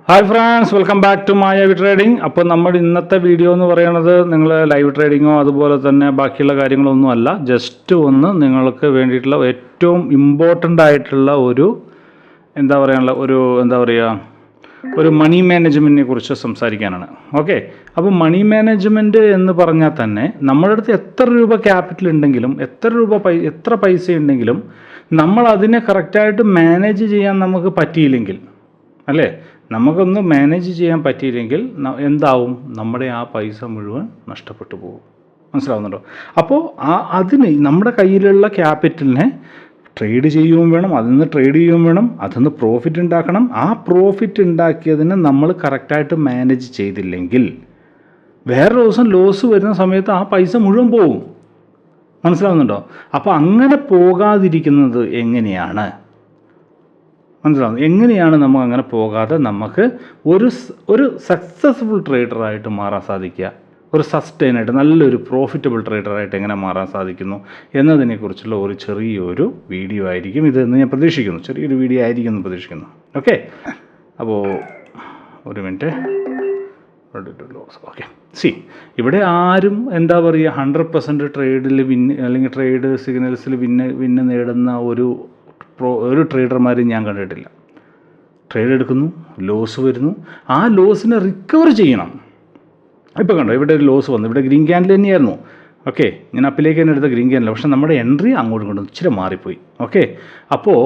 Hi friends, welcome back to Mayavi trading. അപ്പോൾ നമ്മുടെ ഇന്നത്തെ വീഡിയോ എന്ന് പറയുന്നത് നിങ്ങൾ ലൈവ് ട്രേഡിങ്ങോ അതുപോലെ തന്നെ ബാക്കിയുള്ള കാര്യങ്ങളൊന്നും അല്ല. ജസ്റ്റ് ഒന്ന് നിങ്ങൾക്ക് വേണ്ടിയിട്ടുള്ള ഏറ്റവും ഇമ്പോർട്ടൻ്റ് ആയിട്ടുള്ള ഒരു ഒരു മണി മാനേജ്മെൻറ്റിനെ കുറിച്ച് സംസാരിക്കാനാണ്. ഓക്കെ, അപ്പോൾ മണി മാനേജ്മെൻറ്റ് എന്ന് പറഞ്ഞാൽ തന്നെ നമ്മുടെ അടുത്ത് എത്ര രൂപ ക്യാപിറ്റൽ ഉണ്ടെങ്കിലും എത്ര പൈസ ഉണ്ടെങ്കിലും നമ്മൾ അതിനെ കറക്റ്റായിട്ട് മാനേജ് ചെയ്യാൻ നമുക്ക് പറ്റിയില്ലെങ്കിൽ, അല്ലേ, നമുക്കൊന്ന് മാനേജ് ചെയ്യാൻ പറ്റിയില്ലെങ്കിൽ എന്താവും? നമ്മുടെ ആ പൈസ മുഴുവൻ നഷ്ടപ്പെട്ടു പോകും. മനസ്സിലാവുന്നുണ്ടോ? അപ്പോൾ അതിന് നമ്മുടെ കയ്യിലുള്ള ക്യാപിറ്റലിനെ ട്രേഡ് ചെയ്യുകയും വേണം, അതിൽ നിന്ന് ട്രേഡ് ചെയ്യുകയും വേണം, അതിൽ നിന്ന് പ്രോഫിറ്റ് ഉണ്ടാക്കണം. ആ പ്രോഫിറ്റ് ഉണ്ടാക്കിയതിനെ നമ്മൾ കറക്റ്റായിട്ട് മാനേജ് ചെയ്തില്ലെങ്കിൽ വേറെ ദിവസം ലോസ് വരുന്ന സമയത്ത് ആ പൈസ മുഴുവൻ പോകും. മനസ്സിലാവുന്നുണ്ടോ? അപ്പോൾ അങ്ങനെ പോകാതിരിക്കുന്നത് എങ്ങനെയാണ്? എങ്ങനെയാണ് നമുക്ക് അങ്ങനെ പോകാതെ നമുക്ക് ഒരു സക്സസ്ഫുൾ ട്രേഡറായിട്ട് മാറാൻ സാധിക്കുക, ഒരു സസ്റ്റൈനായിട്ട് നല്ലൊരു പ്രോഫിറ്റബിൾ ട്രേഡറായിട്ട് എങ്ങനെ മാറാൻ സാധിക്കുന്നു എന്നതിനെക്കുറിച്ചുള്ള ഒരു ചെറിയൊരു വീഡിയോ ആയിരിക്കും ഇതെന്ന് ഞാൻ പ്രതീക്ഷിക്കുന്നു. ചെറിയൊരു വീഡിയോ ആയിരിക്കും എന്ന് പ്രതീക്ഷിക്കുന്നു. ഓക്കെ, അപ്പോൾ ഒരു മിനിറ്റ്. ഓക്കെ, ഇവിടെ ആരും 100% ട്രേഡിൽ അല്ലെങ്കിൽ ട്രേഡ് സിഗ്നൽസിൽ വിന്ന് നേടുന്ന ഒരു ട്രേഡർമാരും ഞാൻ കണ്ടിട്ടില്ല. ട്രേഡ് എടുക്കുന്നു, ലോസ് വരുന്നു, ആ ലോസിനെ റിക്കവർ ചെയ്യണം. ഇപ്പോൾ കണ്ടോ, ഇവിടെ ഒരു ലോസ് വന്നു, ഇവിടെ ഗ്രീൻ ക്യാൻഡിൽ തന്നെയായിരുന്നു. ഓക്കെ, ഞാൻ അപ്പിലേക്ക് തന്നെ എടുത്ത ഗ്രീൻ ക്യാൻഡിൽ, പക്ഷേ നമ്മുടെ എൻട്രി അങ്ങോട്ടും ഇങ്ങോട്ടും ഇച്ചിരി മാറിപ്പോയി. ഓക്കെ, അപ്പോൾ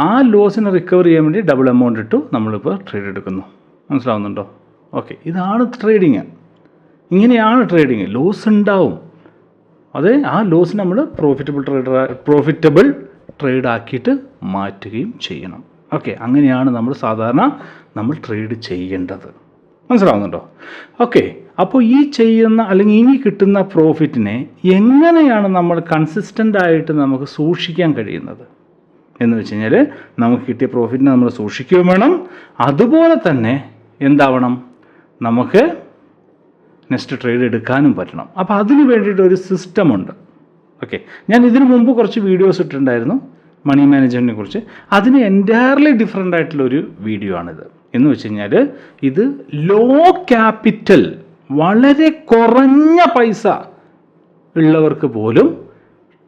ആ ലോസിനെ റിക്കവർ ചെയ്യാൻ വേണ്ടി ഡബിൾ എമൗണ്ട് ഇട്ടു നമ്മളിപ്പോൾ ട്രേഡ് എടുക്കുന്നു. മനസ്സിലാവുന്നുണ്ടോ? ഓക്കെ, ഇതാണ് ട്രേഡിങ്. ഇങ്ങനെയാണ് ട്രേഡിങ്. ലോസ് ഉണ്ടാവും, അതെ, ആ ലോസ് നമ്മൾ പ്രോഫിറ്റബിൾ ട്രേഡ് ആക്കിയിട്ട് മാറ്റുകയും ചെയ്യണം. ഓക്കെ, അങ്ങനെയാണ് നമ്മൾ ട്രേഡ് ചെയ്യേണ്ടത്. മനസ്സിലാവുന്നുണ്ടോ? ഓക്കെ, അപ്പോൾ ഈ ചെയ്യുന്ന അല്ലെങ്കിൽ ഇനി കിട്ടുന്ന പ്രോഫിറ്റിനെ എങ്ങനെയാണ് നമ്മൾ കൺസിസ്റ്റൻ്റ് ആയിട്ട് നമുക്ക് സൂക്ഷിക്കാൻ കഴിയുന്നത് എന്ന് വെച്ച് കഴിഞ്ഞാൽ, നമുക്ക് കിട്ടിയ പ്രോഫിറ്റിനെ നമ്മൾ സൂക്ഷിക്കുകയും വേണം. അതുപോലെ തന്നെ എന്താവണം, നമുക്ക് നെക്സ്റ്റ് ട്രേഡ് എടുക്കാനും പറ്റണം. അപ്പോൾ അതിന് വേണ്ടിയിട്ട് ഒരു സിസ്റ്റമുണ്ട്. ഓക്കെ, ഞാൻ ഇതിനു മുമ്പ് കുറച്ച് വീഡിയോസ് ഇട്ടിട്ടുണ്ടായിരുന്നു മണി മാനേജ്മെൻറ്റിനെ കുറിച്ച്. അതിന് എൻറ്റയർലി ഡിഫറെൻ്റ് ആയിട്ടുള്ളൊരു വീഡിയോ ആണിത്. എന്ന് വെച്ച് കഴിഞ്ഞാൽ ഇത് ലോ ക്യാപിറ്റൽ, വളരെ കുറഞ്ഞ പൈസ ഉള്ളവർക്ക് പോലും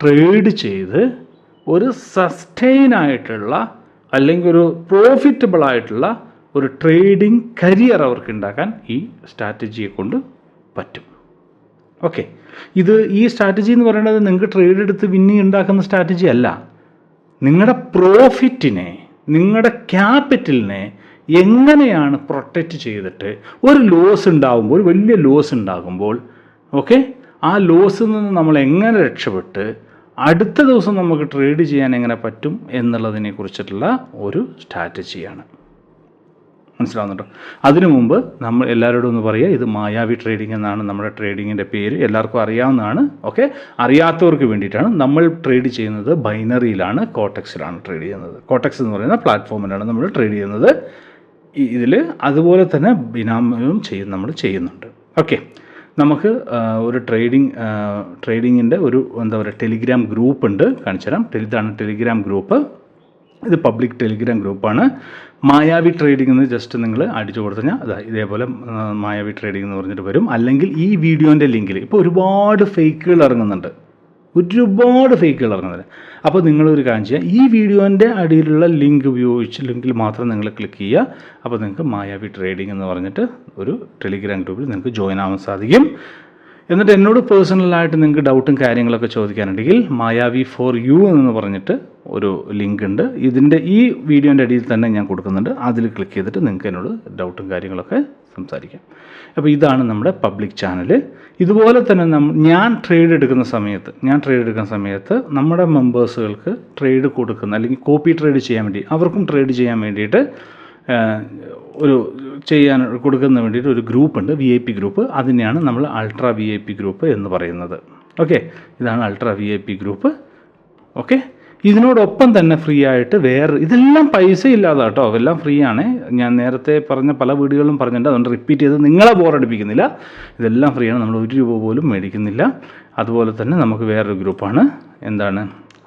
ട്രേഡ് ചെയ്ത് ഒരു സസ്റ്റെയിൻ ആയിട്ടുള്ള അല്ലെങ്കിൽ ഒരു പ്രോഫിറ്റബിൾ ആയിട്ടുള്ള ഒരു ട്രേഡിംഗ് കരിയർ അവർക്ക് ഉണ്ടാക്കാൻ ഈ സ്ട്രാറ്റജിയെ കൊണ്ട് പറ്റും. ഓക്കെ, ഈ സ്ട്രാറ്റജി എന്ന് പറയുന്നത് നിങ്ങൾക്ക് ട്രേഡ് എടുത്ത് വിന്നിങ് ഉണ്ടാക്കുന്ന സ്ട്രാറ്റജി അല്ല. നിങ്ങളുടെ പ്രോഫിറ്റിനെ, നിങ്ങളുടെ ക്യാപിറ്റലിനെ എങ്ങനെയാണ് പ്രൊട്ടക്റ്റ് ചെയ്തിട്ട് ഒരു ലോസ് ഉണ്ടാകുമ്പോൾ, ഒരു വലിയ ലോസ് ഉണ്ടാകുമ്പോൾ, ഓക്കെ, ആ ലോസിൽ നിന്ന് നമ്മൾ എങ്ങനെ രക്ഷപ്പെട്ട് അടുത്ത ദിവസം നമുക്ക് ട്രേഡ് ചെയ്യാൻ എങ്ങനെ പറ്റും എന്നുള്ളതിനെ കുറിച്ചിട്ടുള്ള ഒരു സ്ട്രാറ്റജിയാണ്. മനസ്സിലാവുന്നുണ്ടോ? അതിനു മുമ്പ് നമ്മൾ എല്ലാവരോടും ഒന്ന് പറയുക, ഇത് മായാവി ട്രേഡിംഗ് എന്നാണ് നമ്മുടെ ട്രേഡിങ്ങിൻ്റെ പേര്. എല്ലാവർക്കും അറിയാവുന്നതാണ്. ഓക്കെ, അറിയാത്തവർക്ക് വേണ്ടിയിട്ടാണ്. നമ്മൾ ട്രേഡ് ചെയ്യുന്നത് ബൈനറിയിലാണ്, കോട്ടക്സിലാണ് ട്രേഡ് ചെയ്യുന്നത്. കോട്ടക്സ് എന്ന് പറയുന്ന പ്ലാറ്റ്ഫോമിലാണ് നമ്മൾ ട്രേഡ് ചെയ്യുന്നത്. ഇതിൽ അതുപോലെ തന്നെ ബിനാമിയും നമ്മൾ ചെയ്യുന്നുണ്ട്. ഓക്കെ, നമുക്ക് ഒരു ട്രേഡിങ്ങിൻ്റെ ഒരു ടെലിഗ്രാം ഗ്രൂപ്പ് ഉണ്ട്, കാണിച്ചു തരാം. ഇതാണ് ടെലിഗ്രാം ഗ്രൂപ്പ്. ഇത് പബ്ലിക് ടെലിഗ്രാം ഗ്രൂപ്പാണ്. മായാവി ട്രേഡിംഗ് എന്ന് ജസ്റ്റ് നിങ്ങൾ അടിച്ചു കൊടുത്തു കഴിഞ്ഞാൽ ഇതേപോലെ മായാവി ട്രേഡിംഗ് എന്ന് പറഞ്ഞിട്ട് വരും. അല്ലെങ്കിൽ ഈ വീഡിയോൻ്റെ ലിങ്കിൽ ഇപ്പോൾ ഒരുപാട് ഫേക്കുകൾ ഇറങ്ങുന്നുണ്ട്. അപ്പോൾ നിങ്ങളൊരു കാര്യം ചെയ്യുക, ഈ വീഡിയോൻ്റെ അടിയിലുള്ള ലിങ്കിൽ മാത്രം നിങ്ങൾ ക്ലിക്ക് ചെയ്യുക. അപ്പോൾ നിങ്ങൾക്ക് മായാവി ട്രേഡിംഗ് എന്ന് പറഞ്ഞിട്ട് ഒരു ടെലിഗ്രാം ഗ്രൂപ്പിൽ നിങ്ങൾക്ക് ജോയിൻ ആവാൻ സാധിക്കും. എന്നിട്ട് എന്നോട് പേഴ്സണലായിട്ട് നിങ്ങൾക്ക് ഡൗട്ടും കാര്യങ്ങളൊക്കെ ചോദിക്കാനുണ്ടെങ്കിൽ മായാവി ഫോർ യു എന്ന് പറഞ്ഞിട്ട് ഒരു ലിങ്ക് ഉണ്ട്. ഈ വീഡിയോൻ്റെ അടിയിൽ തന്നെ ഞാൻ കൊടുക്കുന്നുണ്ട്. അതിൽ ക്ലിക്ക് ചെയ്തിട്ട് നിങ്ങൾക്ക് എന്നോട് ഡൗട്ടും കാര്യങ്ങളൊക്കെ സംസാരിക്കാം. അപ്പോൾ ഇതാണ് നമ്മുടെ പബ്ലിക് ചാനൽ. ഇതുപോലെ തന്നെ ഞാൻ ട്രേഡ് എടുക്കുന്ന സമയത്ത് നമ്മുടെ മെമ്പേഴ്സുകൾക്ക് ട്രേഡ് കൊടുക്കുന്ന അല്ലെങ്കിൽ കോപ്പി ട്രേഡ് ചെയ്യാൻ വേണ്ടി, അവർക്കും ട്രേഡ് ചെയ്യാൻ വേണ്ടിയിട്ട് കൊടുക്കുന്ന വേണ്ടിയിട്ട് ഒരു ഗ്രൂപ്പുണ്ട്, VIP ഗ്രൂപ്പ്. അതിനെയാണ് നമ്മൾ അൾട്രാ VIP ഗ്രൂപ്പ് എന്ന് പറയുന്നത്. ഓക്കെ, ഇതാണ് അൾട്രാ VIP ഗ്രൂപ്പ്. ഓക്കെ, ഇതിനോടൊപ്പം തന്നെ ഫ്രീ ആയിട്ട് ഇതെല്ലാം പൈസ ഇല്ലാതെ കേട്ടോ, എല്ലാം ഫ്രീ ആണ്. ഞാൻ നേരത്തെ പറഞ്ഞ പല വീഡിയോകളും പറഞ്ഞിട്ടുണ്ട്, അതുകൊണ്ട് റിപ്പീറ്റ് ചെയ്ത് നിങ്ങളെ ബോറടിപ്പിക്കുന്നില്ല. ഇതെല്ലാം ഫ്രീ ആണ്, നമ്മൾ 1 രൂപ പോലും മേടിക്കുന്നില്ല. അതുപോലെ തന്നെ നമുക്ക് വേറൊരു ഗ്രൂപ്പാണ്,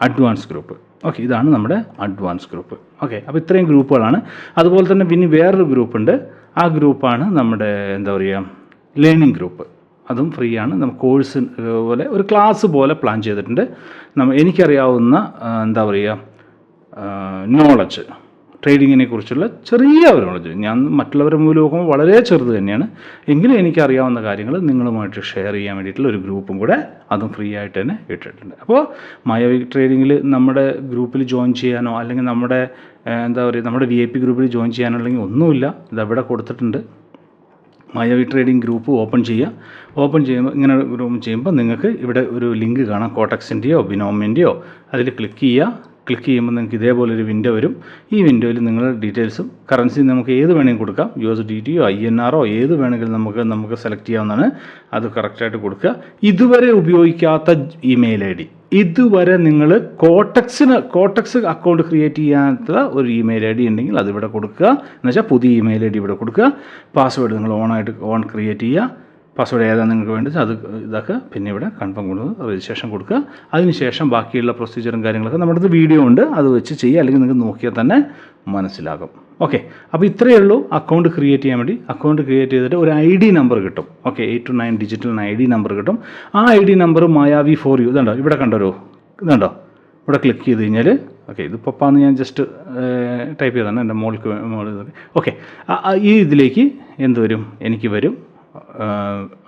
അഡ്വാൻസ് ഗ്രൂപ്പ്. ഓക്കെ, ഇതാണ് നമ്മുടെ അഡ്വാൻസ് ഗ്രൂപ്പ്. ഓക്കെ, അപ്പോൾ ഇത്രയും ഗ്രൂപ്പുകളാണ്. അതുപോലെ തന്നെ പിന്നെ വേറൊരു ഗ്രൂപ്പുണ്ട്, ആ ഗ്രൂപ്പാണ് നമ്മുടെ എന്താ പറയുക ലേണിംഗ് ഗ്രൂപ്പ്. അതും ഫ്രീ ആണ്. നമുക്ക് കോഴ്സ് പോലെ ഒരു ക്ലാസ് പോലെ പ്ലാൻ ചെയ്തിട്ടുണ്ട്. എനിക്കറിയാവുന്ന എന്താ പറയുക നോളജ്, ട്രേഡിങ്ങിനെ കുറിച്ചുള്ള ചെറിയ ഒരു നോളജ്, ഞാൻ മറ്റുള്ളവരുടെ മുമ്പിൽ നോക്കുമ്പോൾ വളരെ ചെറുത് തന്നെയാണ്, എങ്കിലും എനിക്കറിയാവുന്ന കാര്യങ്ങൾ നിങ്ങളുമായിട്ട് ഷെയർ ചെയ്യാൻ വേണ്ടിയിട്ടുള്ള ഒരു ഗ്രൂപ്പും കൂടെ അതും ഫ്രീ ആയിട്ട് തന്നെ ഇട്ടിട്ടുണ്ട്. അപ്പോൾ മായാവി ട്രേഡിങ്ങിൽ നമ്മുടെ ഗ്രൂപ്പിൽ ജോയിൻ ചെയ്യാനോ അല്ലെങ്കിൽ നമ്മുടെ എന്താ പറയുക നമ്മുടെ VIP ഗ്രൂപ്പിൽ ജോയിൻ ചെയ്യാനോ അല്ലെങ്കിൽ ഒന്നുമില്ല, ഇതവിടെ കൊടുത്തിട്ടുണ്ട്. മായാവി ട്രേഡിംഗ് ഗ്രൂപ്പ് ഓപ്പൺ ചെയ്യുമ്പോൾ ഇങ്ങനെ ഗ്രൂപ്പ് ചെയ്യുമ്പോൾ നിങ്ങൾക്ക് ഇവിടെ ഒരു ലിങ്ക് കാണാം, കോട്ടക്സിൻ്റെയോ ബിനോമിൻ്റെയോ. അതിൽ ക്ലിക്ക് ചെയ്യുമ്പോൾ നിങ്ങൾക്ക് ഇതേപോലൊരു വിൻഡോ വരും. ഈ വിൻഡോയിൽ നിങ്ങളുടെ ഡീറ്റെയിൽസും കറൻസി നമുക്ക് ഏത് വേണമെങ്കിലും കൊടുക്കാം, USDTയോ INRോ ഏത് വേണമെങ്കിലും നമുക്ക് സെലക്ട് ചെയ്യാവുന്നതാണ്. അത് കറക്റ്റായിട്ട് കൊടുക്കുക. ഇതുവരെ ഉപയോഗിക്കാത്ത ഇമെയിൽ ID, ഇതുവരെ നിങ്ങൾ കോട്ടക്സ് അക്കൗണ്ട് ക്രിയേറ്റ് ചെയ്യാത്ത ഒരു ഇമെയിൽ ID ഉണ്ടെങ്കിൽ അതിവിടെ കൊടുക്കുക. എന്നുവെച്ചാൽ പുതിയ ഇമെയിൽ ID ഇവിടെ കൊടുക്കുക. പാസ്വേഡ് നിങ്ങൾ ഓൺ ക്രിയേറ്റ് ചെയ്യുക. പാസ്വേഡ് ഏതാണ് നിങ്ങൾക്ക് വേണ്ടത് അത് ഇതാക്കുക. പിന്നെ ഇവിടെ കൺഫേം കൊടുക്കുക, രജിസ്ട്രേഷൻ കൊടുക്കുക. അതിനുശേഷം ബാക്കിയുള്ള പ്രൊസീജിയറും കാര്യങ്ങളൊക്കെ നമ്മുടെ അടുത്ത് വീഡിയോ ഉണ്ട്, അത് വെച്ച് ചെയ്യുക. അല്ലെങ്കിൽ നിങ്ങൾക്ക് നോക്കിയാൽ തന്നെ മനസ്സിലാകും. ഓക്കെ, അപ്പോൾ ഇത്രയേ ഉള്ളൂ അക്കൗണ്ട് ക്രിയേറ്റ് ചെയ്യാൻ വേണ്ടി. അക്കൗണ്ട് ക്രിയേറ്റ് ചെയ്തിട്ട് ഒരു ID നമ്പർ കിട്ടും. Okay, 8 to 9 digital ID number കിട്ടും. ആ ID number Mayavi for you ഇതുണ്ടോ, ഇവിടെ കണ്ടോ, ഇതുണ്ടോ, ഇവിടെ ക്ലിക്ക് ചെയ്ത് കഴിഞ്ഞാൽ ഓക്കെ, ഇത് പപ്പാന്ന് ഞാൻ ജസ്റ്റ് ടൈപ്പ് ചെയ്താണ് എൻ്റെ മോളിൽ. ഓക്കെ, ഈ ഇതിലേക്ക് എന്ത് വരും, എനിക്ക് വരും.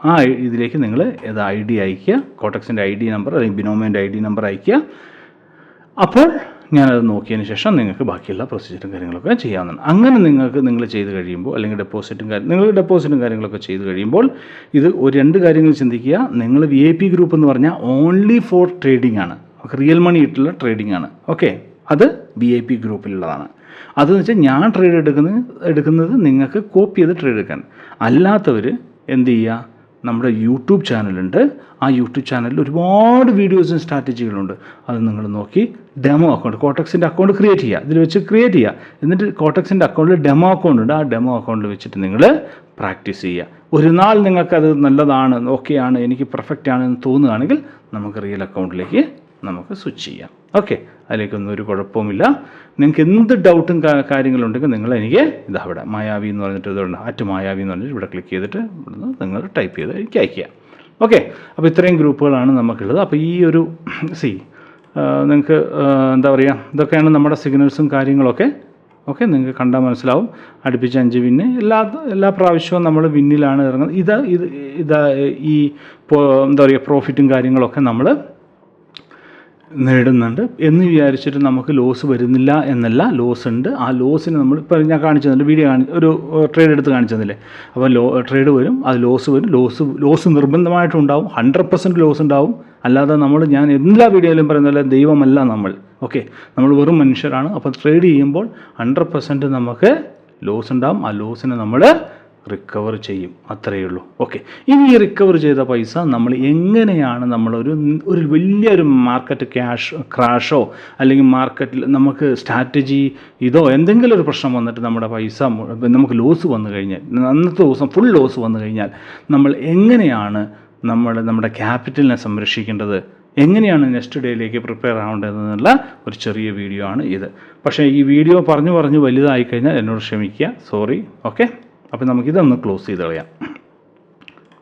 ആ ഇതിലേക്ക് നിങ്ങൾ ഏത് ID അയയ്ക്കുക, കോട്ടക്സിൻ്റെ ID നമ്പർ അല്ലെങ്കിൽ ബിനോമിൻ്റെ ID നമ്പർ അയയ്ക്കുക. അപ്പോൾ ഞാനത് നോക്കിയതിന് ശേഷം നിങ്ങൾക്ക് ബാക്കിയുള്ള പ്രൊസീജിയറും കാര്യങ്ങളൊക്കെ ചെയ്യാവുന്നതാണ്. അങ്ങനെ നിങ്ങൾ ചെയ്ത് കഴിയുമ്പോൾ അല്ലെങ്കിൽ ഡെപ്പോസിറ്റും കാര്യങ്ങളൊക്കെ ചെയ്ത് കഴിയുമ്പോൾ ഇത് രണ്ട് കാര്യങ്ങൾ ചിന്തിക്കുക. നിങ്ങൾ VIP ഗ്രൂപ്പ് എന്ന് പറഞ്ഞാൽ ഓൺലി ഫോർ ട്രേഡിംഗ് ആണ്, റിയൽ മണി ഇട്ടുള്ള ട്രേഡിംഗ് ആണ്. ഓക്കെ, അത് VIP ഗ്രൂപ്പിലുള്ളതാണ്. അതെന്ന് വെച്ചാൽ ഞാൻ ട്രേഡ് എടുക്കുന്നത് നിങ്ങൾക്ക് കോപ്പി ചെയ്ത് ട്രേഡ് എടുക്കാൻ. അല്ലാത്തവർ എന്ത് ചെയ്യുക, നമ്മുടെ യൂട്യൂബ് ചാനലുണ്ട്. ആ യൂട്യൂബ് ചാനലിൽ ഒരുപാട് വീഡിയോസും സ്ട്രാറ്റജികളുണ്ട്. അത് നിങ്ങൾ നോക്കി ഡെമോ അക്കൗണ്ട്, കോട്ടക്സിൻ്റെ അക്കൗണ്ട് ക്രിയേറ്റ് ചെയ്യുക. ഇതിൽ വെച്ച് ക്രിയേറ്റ് ചെയ്യുക. എന്നിട്ട് കോട്ടക്സിൻ്റെ അക്കൗണ്ടിൽ ഡെമോ അക്കൗണ്ട് ഉണ്ട്. ആ ഡെമോ അക്കൗണ്ടിൽ വെച്ചിട്ട് നിങ്ങൾ പ്രാക്ടീസ് ചെയ്യുക. ഒരു നാൾ നിങ്ങൾക്കത് നല്ലതാണ്, ഓക്കെയാണ്, എനിക്ക് പെർഫെക്റ്റ് ആണെന്ന് തോന്നുകയാണെങ്കിൽ നമുക്ക് റിയൽ അക്കൗണ്ടിലേക്ക് നമുക്ക് സ്വിച്ച് ചെയ്യാം. ഓക്കെ, അതിലേക്കൊന്നും ഒരു കുഴപ്പവുമില്ല. നിങ്ങൾക്ക് എന്ത് ഡൗട്ടും കാര്യങ്ങളുണ്ടെങ്കിൽ നിങ്ങൾ എനിക്ക് അവിടെ മായാവി എന്ന് പറഞ്ഞിട്ട് ഇതുണ്ട്, @മായാവി എന്ന് പറഞ്ഞിട്ട് ഇവിടെ ക്ലിക്ക് ചെയ്തിട്ട് ഇവിടുന്ന് നിങ്ങൾ ടൈപ്പ് ചെയ്ത് എനിക്ക് അയക്കുക. ഓക്കെ, അപ്പോൾ ഇത്രയും ഗ്രൂപ്പുകളാണ് നമുക്കുള്ളത്. അപ്പോൾ ഈ ഒരു നിങ്ങൾക്ക് എന്താ പറയുക, ഇതൊക്കെയാണ് നമ്മുടെ സിഗ്നൽസും കാര്യങ്ങളൊക്കെ. ഓക്കെ, നിങ്ങൾക്ക് കണ്ടാൽ മനസ്സിലാവും. അടുപ്പിച്ച് 5 വിന്ന് എല്ലാ പ്രാവശ്യവും നമ്മൾ വിന്നിലാണ് ഇറങ്ങുന്നത്. ഈ എന്താ പറയുക പ്രോഫിറ്റും കാര്യങ്ങളൊക്കെ നമ്മൾ നേടുന്നുണ്ട് എന്ന് വിചാരിച്ചിട്ട് നമുക്ക് ലോസ് വരുന്നില്ല എന്നല്ല, ലോസ് ഉണ്ട്. ആ ലോസിന് നമ്മൾ ഇപ്പോൾ ഞാൻ കാണിച്ചു തന്നില്ല, ഒരു ട്രേഡ് എടുത്ത് കാണിച്ചു തന്നില്ലേ. അപ്പോൾ ട്രേഡ് വരും, അത് ലോസ് വരും. ലോസ് നിർബന്ധമായിട്ടും ഉണ്ടാവും, 100% ലോസ് ഉണ്ടാവും. അല്ലാതെ ഞാൻ എല്ലാ വീഡിയോയിലും പറയുന്ന ദൈവമല്ല നമ്മൾ. ഓക്കെ, നമ്മൾ വെറും മനുഷ്യരാണ്. അപ്പോൾ ട്രേഡ് ചെയ്യുമ്പോൾ 100% നമുക്ക് ലോസ് ഉണ്ടാവും. ആ ലോസിനെ നമ്മൾ റിക്കവർ ചെയ്യും, അത്രയേ ഉള്ളൂ. ഓക്കെ, ഇനി ഈ റിക്കവർ ചെയ്ത പൈസ നമ്മൾ എങ്ങനെയാണ് ഒരു വലിയൊരു മാർക്കറ്റ് ക്രാഷോ അല്ലെങ്കിൽ മാർക്കറ്റിൽ നമുക്ക് സ്ട്രാറ്റജി എന്തെങ്കിലും ഒരു പ്രശ്നം വന്നിട്ട് നമ്മുടെ പൈസ നമുക്ക് ലോസ് വന്നു കഴിഞ്ഞാൽ, അന്നത്തെ ദിവസം ഫുൾ ലോസ് വന്നു കഴിഞ്ഞാൽ നമ്മൾ എങ്ങനെയാണ് നമ്മുടെ ക്യാപിറ്റലിനെ സംരക്ഷിക്കേണ്ടത്, എങ്ങനെയാണ് നെക്സ്റ്റ് ഡേയിലേക്ക് പ്രിപ്പയർ ആവേണ്ടതെന്നുള്ള ഒരു ചെറിയ വീഡിയോ ആണ് ഇത്. പക്ഷേ ഈ വീഡിയോ പറഞ്ഞു വലുതായി കഴിഞ്ഞാൽ എന്നോട് ക്ഷമിക്കുക, സോറി. ഓക്കെ, അപ്പോൾ നമുക്കിതൊന്ന് ക്ലോസ് ചെയ്ത് കളയാം.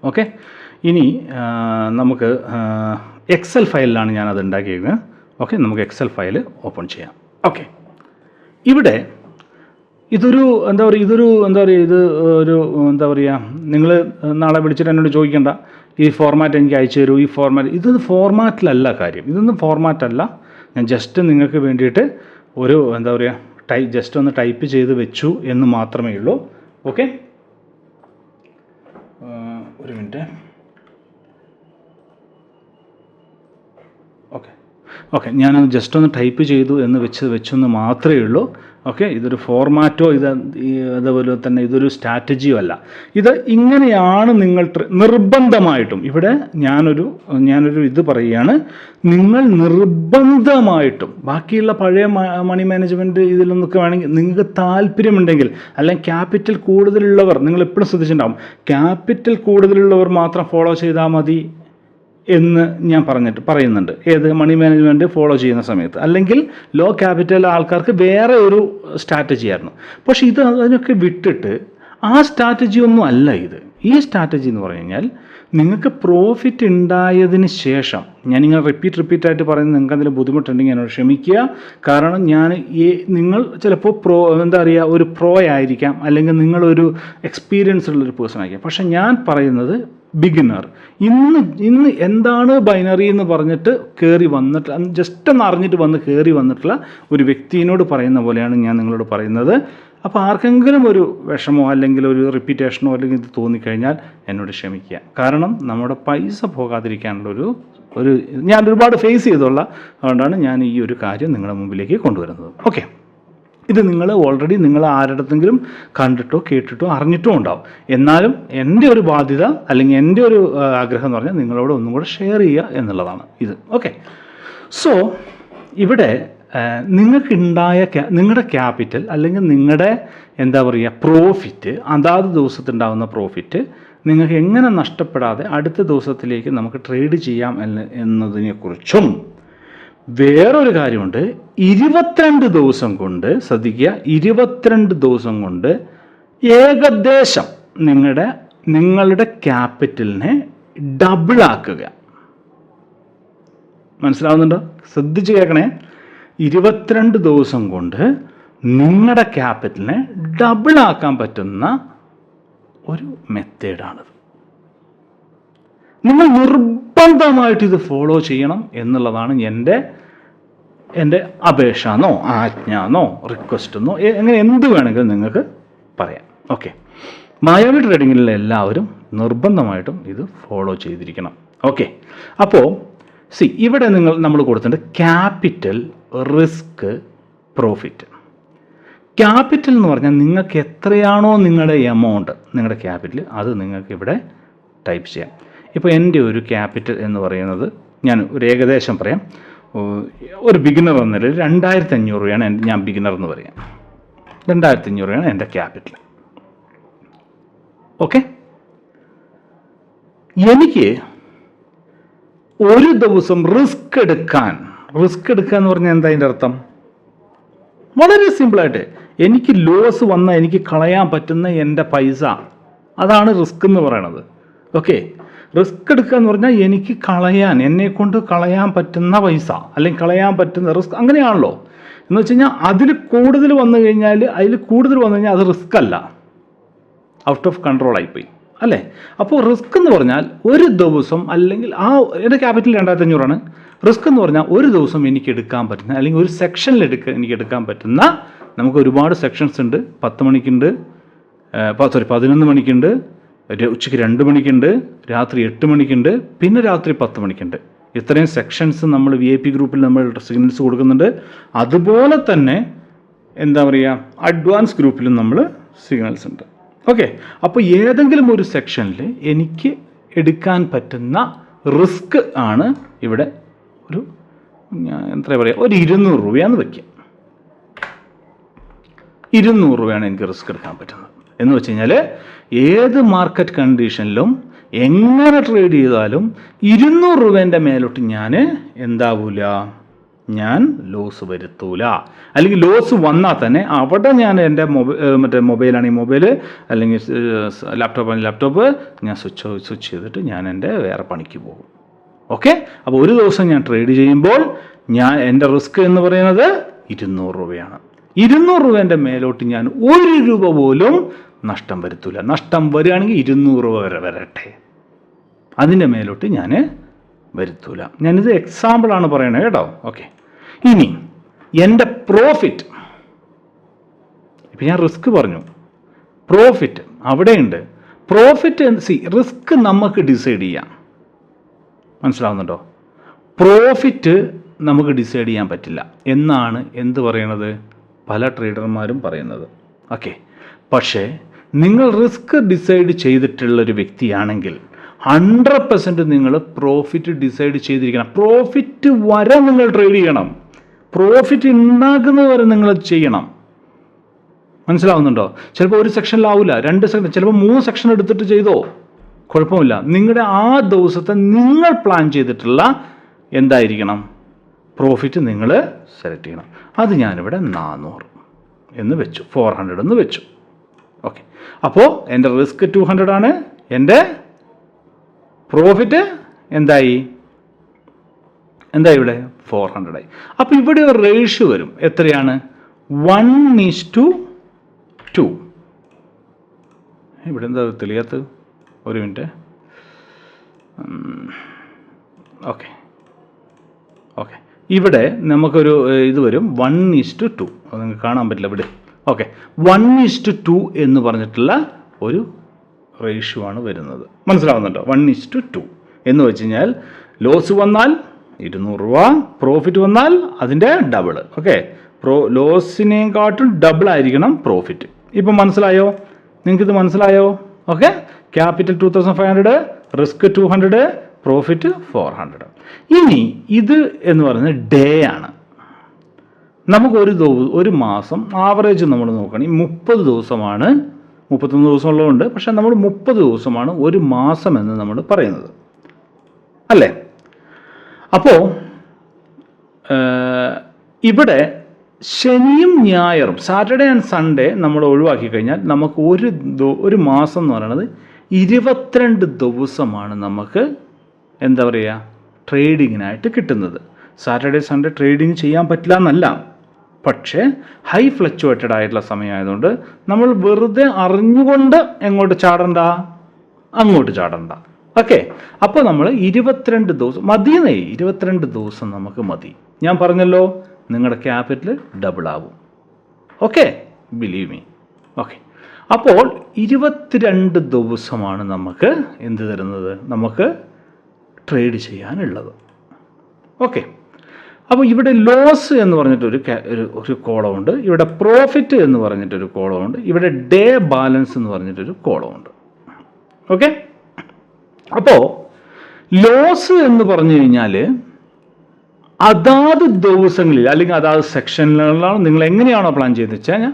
ഓക്കെ, ഇനി നമുക്ക് എക്സൽ ഫയലിലാണ് ഞാനത് ഉണ്ടാക്കിയിരിക്കുന്നത്. ഓക്കെ, നമുക്ക് എക്സൽ ഫയൽ ഓപ്പൺ ചെയ്യാം. ഓക്കെ, ഇവിടെ ഇതൊരു നിങ്ങൾ നാളെ വിളിച്ചിട്ട് എന്നോട് ചോദിക്കേണ്ട ഈ ഫോർമാറ്റ് എനിക്ക് അയച്ചു തരൂ, ഈ ഫോർമാറ്റ്. ഇതൊന്നും ഫോർമാറ്റിലല്ല കാര്യം, ഇതൊന്നും ഫോർമാറ്റല്ല. ഞാൻ ജസ്റ്റ് നിങ്ങൾക്ക് വേണ്ടിയിട്ട് ഒരു ജസ്റ്റ് ഒന്ന് ടൈപ്പ് ചെയ്ത് വെച്ചു എന്ന് മാത്രമേ ഉള്ളൂ. ഓക്കെ, ഒരു മിനിറ്റ്. ഓക്കെ, ഞാനത് ജസ്റ്റ് ഒന്ന് ടൈപ്പ് ചെയ്തു എന്ന് വെച്ചെന്ന് മാത്രമേ ഉള്ളൂ. ഓക്കെ, ഇതൊരു ഫോർമാറ്റോ അതുപോലെ തന്നെ ഇതൊരു സ്ട്രാറ്റജിയോ അല്ല. ഇത് ഇങ്ങനെയാണ് നിങ്ങൾ നിർബന്ധമായിട്ടും, ഇവിടെ ഞാനൊരു ഇത് പറയുകയാണ്, നിങ്ങൾ നിർബന്ധമായിട്ടും ബാക്കിയുള്ള പഴയ മണി മാനേജ്മെൻറ്റ് ഇതിലൊന്നൊക്കെ വേണമെങ്കിൽ നിങ്ങൾക്ക് താല്പര്യമുണ്ടെങ്കിൽ, അല്ലെങ്കിൽ ക്യാപിറ്റൽ കൂടുതലുള്ളവർ, നിങ്ങൾ എപ്പോഴും ശ്രദ്ധിച്ചിട്ടുണ്ടാകും, ക്യാപിറ്റൽ കൂടുതലുള്ളവർ മാത്രം ഫോളോ ചെയ്താൽ മതി എന്ന് ഞാൻ പറയുന്നുണ്ട്. ഏത് മണി മാനേജ്മെൻറ്റ് ഫോളോ ചെയ്യുന്ന സമയത്ത്. അല്ലെങ്കിൽ ലോ ക്യാപിറ്റൽ ആൾക്കാർക്ക് വേറെ ഒരു സ്ട്രാറ്റജി ആയിരുന്നു. പക്ഷേ അതിനൊക്കെ വിട്ടിട്ട് ആ സ്ട്രാറ്റജി ഒന്നും അല്ല ഇത്. ഈ സ്ട്രാറ്റജി എന്ന് പറഞ്ഞു കഴിഞ്ഞാൽ നിങ്ങൾക്ക് പ്രോഫിറ്റ് ഉണ്ടായതിന് ശേഷം, ഞാനിങ്ങനെ റിപ്പീറ്റായിട്ട് പറയുന്നത് നിങ്ങൾക്ക് അതിൽ ബുദ്ധിമുട്ടുണ്ടെങ്കിൽ എന്നോട് ക്ഷമിക്കുക. കാരണം നിങ്ങൾ ചിലപ്പോൾ ഒരു പ്രോ ആയിരിക്കാം, അല്ലെങ്കിൽ നിങ്ങളൊരു എക്സ്പീരിയൻസ് ഉള്ളൊരു പേഴ്സൺ ആയിരിക്കാം. പക്ഷെ ഞാൻ പറയുന്നത് ബിഗിനർ, ഇന്ന് എന്താണ് ബൈനറി എന്ന് പറഞ്ഞിട്ട് കയറി വന്നിട്ട് ജസ്റ്റ് ഒന്ന് അറിഞ്ഞിട്ട് കയറി വന്നിട്ടുള്ള ഒരു വ്യക്തിയോട് പറയുന്ന പോലെയാണ് ഞാൻ നിങ്ങളോട് പറയുന്നത്. അപ്പോൾ ആർക്കെങ്കിലും ഒരു വിഷമോ അല്ലെങ്കിൽ ഒരു റിപ്പീറ്റേഷനോ അല്ലെങ്കിൽ ഇത് തോന്നിക്കഴിഞ്ഞാൽ എന്നോട് ക്ഷമിക്കുക. കാരണം നമ്മുടെ പൈസ പോകാതിരിക്കാനുള്ള ഞാൻ ഒരുപാട് ഫേസ് ചെയ്തുള്ള, അതുകൊണ്ടാണ് ഞാൻ ഈ ഒരു കാര്യം നിങ്ങളുടെ മുമ്പിലേക്ക് കൊണ്ടുവരുന്നത്. ഓക്കെ, ഇത് നിങ്ങൾ ആരുടെങ്കിലും കണ്ടിട്ടോ കേട്ടിട്ടോ അറിഞ്ഞിട്ടോ ഉണ്ടാവും. എന്നാലും എൻ്റെ ഒരു ബാധ്യത അല്ലെങ്കിൽ എൻ്റെ ഒരു ആഗ്രഹം എന്ന് പറഞ്ഞാൽ നിങ്ങളോട് ഒന്നും കൂടെ ഷെയർ ചെയ്യുക എന്നുള്ളതാണ് ഇത്. ഓക്കെ, സോ ഇവിടെ നിങ്ങളുടെ ക്യാപിറ്റൽ അല്ലെങ്കിൽ നിങ്ങളുടെ പ്രോഫിറ്റ്, അതാത് ദിവസത്തുണ്ടാകുന്ന പ്രോഫിറ്റ് നിങ്ങൾക്ക് എങ്ങനെ നഷ്ടപ്പെടാതെ അടുത്ത ദിവസത്തിലേക്ക് നമുക്ക് ട്രേഡ് ചെയ്യാം എന്നതിനെക്കുറിച്ചും വേറൊരു കാര്യമുണ്ട്. 22 ദിവസം കൊണ്ട്, ശ്രദ്ധിക്കുക, 22 ദിവസം കൊണ്ട് ഏകദേശം നിങ്ങളുടെ ക്യാപിറ്റലിനെ ഡബിളാക്കുക. മനസ്സിലാവുന്നുണ്ടോ? ശ്രദ്ധിച്ച് കേൾക്കണേ. 22 ദിവസം കൊണ്ട് നിങ്ങളുടെ ക്യാപിറ്റലിനെ ഡബിളാക്കാൻ പറ്റുന്ന ഒരു മെത്തേഡാണിത്. നിങ്ങൾ നിർബന്ധമായിട്ട് ഇത് ഫോളോ ചെയ്യണം എന്നുള്ളതാണ് എൻ്റെ അപേക്ഷയെന്നോ ആജ്ഞയെന്നോ റിക്വസ്റ്റെന്നോ അങ്ങനെ എന്ത് വേണമെങ്കിലും നിങ്ങൾക്ക് പറയാം. ഓക്കെ, മായാവി ട്രേഡിങ്ങിലുള്ള എല്ലാവരും നിർബന്ധമായിട്ടും ഇത് ഫോളോ ചെയ്തിരിക്കണം. ഓക്കെ, അപ്പോൾ ഇവിടെ നമ്മൾ കൊടുത്തിട്ടുണ്ട് ക്യാപിറ്റൽ, റിസ്ക്, പ്രോഫിറ്റ്. ക്യാപിറ്റൽ എന്ന് പറഞ്ഞാൽ നിങ്ങൾക്ക് എത്രയാണോ നിങ്ങളുടെ എമൗണ്ട്, നിങ്ങളുടെ ക്യാപിറ്റൽ, അത് നിങ്ങൾക്ക് ഇവിടെ ടൈപ്പ് ചെയ്യാം. ഇപ്പോൾ എൻ്റെ ഒരു ക്യാപിറ്റൽ എന്ന് പറയുന്നത് ഞാൻ ഒരു ഏകദേശം പറയാം. ഒരു ബിഗിനർ എന്ന നിലയിൽ 2500 രൂപയാണ് ഞാൻ ബിഗിനർ എന്ന് പറയാം. 2500 രൂപയാണ് എൻ്റെ ക്യാപിറ്റൽ. ഓക്കെ, എനിക്ക് ഒരു ദിവസം റിസ്ക് എടുക്കുക എന്ന് പറഞ്ഞാൽ എന്താ അതിൻ്റെ അർത്ഥം? വളരെ സിമ്പിളായിട്ട്, എനിക്ക് ലോസ് വന്നാൽ എനിക്ക് കളയാൻ പറ്റുന്ന എൻ്റെ പൈസ, അതാണ് റിസ്ക് എന്ന് പറയണത്. ഓക്കെ, റിസ്ക് എടുക്കുക എന്ന് പറഞ്ഞാൽ എനിക്ക് എന്നെക്കൊണ്ട് കളയാൻ പറ്റുന്ന പൈസ, അല്ലെങ്കിൽ കളയാൻ പറ്റുന്ന റിസ്ക്, അങ്ങനെയാണല്ലോ. എന്ന് വെച്ച് കഴിഞ്ഞാൽ അതിൽ കൂടുതൽ വന്നു കഴിഞ്ഞാൽ അത് റിസ്ക് അല്ല, ഔട്ട് ഓഫ് കൺട്രോൾ ആയിപ്പോയി അല്ലേ? അപ്പോൾ റിസ്ക് എന്ന് പറഞ്ഞാൽ ഒരു ദിവസം, അല്ലെങ്കിൽ എൻ്റെ ക്യാപിറ്റൽ 2500 ആണ്. റിസ്ക് എന്ന് പറഞ്ഞാൽ ഒരു ദിവസം എനിക്ക് എടുക്കാൻ പറ്റുന്ന, അല്ലെങ്കിൽ ഒരു സെക്ഷനിൽ എനിക്ക് എടുക്കാൻ പറ്റുന്ന, നമുക്ക് ഒരുപാട് സെക്ഷൻസ് ഉണ്ട്. 10 മണിക്കുണ്ട്, 11 മണിക്കുണ്ട്, ഉച്ചയ്ക്ക് 2 മണിക്കുണ്ട്, രാത്രി 8 മണിക്കുണ്ട്, പിന്നെ രാത്രി 10 മണിക്കുണ്ട്. ഇത്രയും സെക്ഷൻസ് നമ്മൾ VIP ഗ്രൂപ്പിൽ നമ്മൾ സിഗ്നൽസ് കൊടുക്കുന്നുണ്ട്. അതുപോലെ തന്നെ അഡ്വാൻസ് ഗ്രൂപ്പിലും നമ്മൾ സിഗ്നൽസ് ഉണ്ട്. ഓക്കെ, അപ്പോൾ ഏതെങ്കിലും ഒരു സെക്ഷനിൽ എനിക്ക് എടുക്കാൻ പറ്റുന്ന റിസ്ക് ആണ് ഇവിടെ ഒരു 200 രൂപയാണെന്ന് വയ്ക്കുക. 200 രൂപയാണ് എനിക്ക് റിസ്ക് എടുക്കാൻ പറ്റുന്നത്. എന്ന് വെച്ച് കഴിഞ്ഞാൽ ഏത് മാർക്കറ്റ് കണ്ടീഷനിലും എങ്ങനെ ട്രേഡ് ചെയ്താലും 200 രൂപേൻ്റെ മേലോട്ട് ഞാൻ ലോസ് വരുത്തൂല. അല്ലെങ്കിൽ ലോസ് വന്നാൽ തന്നെ അവിടെ ഞാൻ എൻ്റെ മൊബൈലാണെങ്കിൽ മൊബൈൽ, അല്ലെങ്കിൽ ലാപ്ടോപ്പ് ഞാൻ സ്വിച്ച് ചെയ്തിട്ട് ഞാൻ എൻ്റെ വേറെ പണിക്ക് പോകും. ഓക്കെ, അപ്പോൾ ഒരു ദിവസം ഞാൻ ട്രേഡ് ചെയ്യുമ്പോൾ എൻ്റെ റിസ്ക് എന്ന് പറയുന്നത് 200 രൂപയാണ്. 200 രൂപേൻ്റെ മേലോട്ട് ഞാൻ 1 രൂപ പോലും നഷ്ടം വരുത്തൂല. നഷ്ടം വരികയാണെങ്കിൽ 200 രൂപ വരെ വരട്ടെ, അതിൻ്റെ മേലോട്ട് ഞാൻ വരുത്തൂല. ഞാനിത് എക്സാമ്പിളാണ് പറയണത് കേട്ടോ. ഓക്കെ, ഇനി എൻ്റെ പ്രോഫിറ്റ്, ഇപ്പം ഞാൻ റിസ്ക് പറഞ്ഞു, പ്രോഫിറ്റ് അവിടെയുണ്ട്. പ്രോഫിറ്റ് റിസ്ക് നമുക്ക് ഡിസൈഡ് ചെയ്യാം. മനസ്സിലാവുന്നുണ്ടോ? പ്രോഫിറ്റ് നമുക്ക് ഡിസൈഡ് ചെയ്യാൻ പറ്റില്ല എന്നാണ് പറയണത് പല ട്രേഡർമാരും പറയുന്നത്. ഓക്കെ, പക്ഷേ നിങ്ങൾ റിസ്ക് ഡിസൈഡ് ചെയ്തിട്ടുള്ളൊരു വ്യക്തിയാണെങ്കിൽ 100% നിങ്ങൾ പ്രോഫിറ്റ് ഡിസൈഡ് ചെയ്തിരിക്കണം. പ്രോഫിറ്റ് വരെ നിങ്ങൾ ട്രേഡ് ചെയ്യണം. പ്രോഫിറ്റ് ഉണ്ടാക്കുന്നത് വരെ നിങ്ങൾ ചെയ്യണം. മനസ്സിലാവുന്നുണ്ടോ? ചിലപ്പോൾ ഒരു സെക്ഷനിലാവില്ല, 2 സെക്ഷൻ, ചിലപ്പോൾ 3 സെക്ഷൻ എടുത്തിട്ട് ചെയ്തോ, കുഴപ്പമില്ല. നിങ്ങളുടെ ആ ദിവസത്തെ നിങ്ങൾ പ്ലാൻ ചെയ്തിട്ടുള്ള പ്രോഫിറ്റ് നിങ്ങൾ സെലക്ട് ചെയ്യണം. അത് ഞാനിവിടെ 400 എന്ന് വെച്ചു, 400 എന്ന് വെച്ചു. ഓക്കെ, അപ്പോൾ എൻ്റെ റിസ്ക് 200 ആണ്, എൻ്റെ പ്രോഫിറ്റ് എന്തായി ഇവിടെ 400 ആയി. അപ്പോൾ ഇവിടെ ഒരു റേഷ്യോ വരും. എത്രയാണ്? 1:2. ഇവിടെ എന്താ തെളിയാത്തത്? ഒരു മിനിറ്റ്. ഓക്കെ, ഇവിടെ നമുക്കൊരു ഇത് വരും 1:2. അത് നിങ്ങൾക്ക് കാണാൻ പറ്റില്ല ഇവിടെ. ഓക്കെ, 1:2 എന്ന് പറഞ്ഞിട്ടുള്ള ഒരു റേഷ്യോ ആണ് വരുന്നത്. മനസ്സിലാവുന്നുണ്ടോ? 1:2 എന്ന് വെച്ച് കഴിഞ്ഞാൽ ലോസ് വന്നാൽ 200 രൂപ, പ്രോഫിറ്റ് വന്നാൽ അതിൻ്റെ ഡബിൾ. ഓക്കെ, ലോസിനെക്കാട്ടും ഡബിൾ ആയിരിക്കണം പ്രോഫിറ്റ്. ഇപ്പം മനസ്സിലായോ? നിങ്ങൾക്കിത് മനസ്സിലായോ? Okay, capital 2500, risk 200, profit 400. ഇനി ഇത് എന്ന് പറയുന്നത് ഡേ ആണ്. നമുക്ക് ഒരു മാസം ആവറേജ് നമ്മൾ നോക്കുകയാണെങ്കിൽ 30 ദിവസമാണ്. 31 ദിവസം ഉള്ളതുകൊണ്ട്, പക്ഷേ നമ്മൾ 30 ദിവസമാണ് ഒരു മാസം എന്ന് നമ്മൾ പറയുന്നത്, അല്ലേ? അപ്പോൾ ഇവിടെ ശനിയും ഞായറും, സാറ്റർഡേ ആൻഡ് സൺഡേ നമ്മൾ ഒഴിവാക്കി കഴിഞ്ഞാൽ നമുക്ക് ഒരു മാസം എന്ന് പറയുന്നത് 22 ദിവസമാണ് നമുക്ക് എന്താ പറയുക ട്രേഡിങ്ങിനായിട്ട് കിട്ടുന്നത്. സാറ്റർഡേ സൺഡേ ട്രേഡിങ് ചെയ്യാൻ പറ്റില്ല എന്നല്ല, പക്ഷേ ഹൈ ഫ്ലക്ച്വേറ്റഡ് ആയിട്ടുള്ള സമയമായതുകൊണ്ട് നമ്മൾ വെറുതെ അറിഞ്ഞുകൊണ്ട് എങ്ങോട്ട് ചാടണ്ട, അങ്ങോട്ട് ചാടണ്ട. ഓക്കെ, അപ്പോൾ നമ്മൾ 22 ദിവസം മതിയെന്നേ. 22 ദിവസം നമുക്ക് മതി. ഞാൻ പറഞ്ഞല്ലോ, നിങ്ങളുടെ ക്യാപിറ്റൽ ഡബിൾ ആവും. Okay, believe me. ഓക്കെ, അപ്പോൾ 22 ദിവസമാണ് നമുക്ക് എന്ത് തരുന്നത്? നമുക്ക് ട്രേഡ് ചെയ്യാനുള്ളത്. ഓക്കെ, അപ്പോൾ ഇവിടെ ലോസ് എന്ന് പറഞ്ഞിട്ടൊരു കോളമുണ്ട്, ഇവിടെ പ്രോഫിറ്റ് എന്ന് പറഞ്ഞിട്ടൊരു കോളമുണ്ട്, ഇവിടെ ഡേ ബാലൻസ് എന്ന് പറഞ്ഞിട്ടൊരു കോളമുണ്ട്. ഓക്കെ, അപ്പോൾ ലോസ് എന്ന് പറഞ്ഞു കഴിഞ്ഞാൽ അതാത് ദിവസങ്ങളിൽ അല്ലെങ്കിൽ അതാത് സെക്ഷനിലാണ് നിങ്ങൾ എങ്ങനെയാണോ പ്ലാൻ ചെയ്ത് വെച്ചാൽ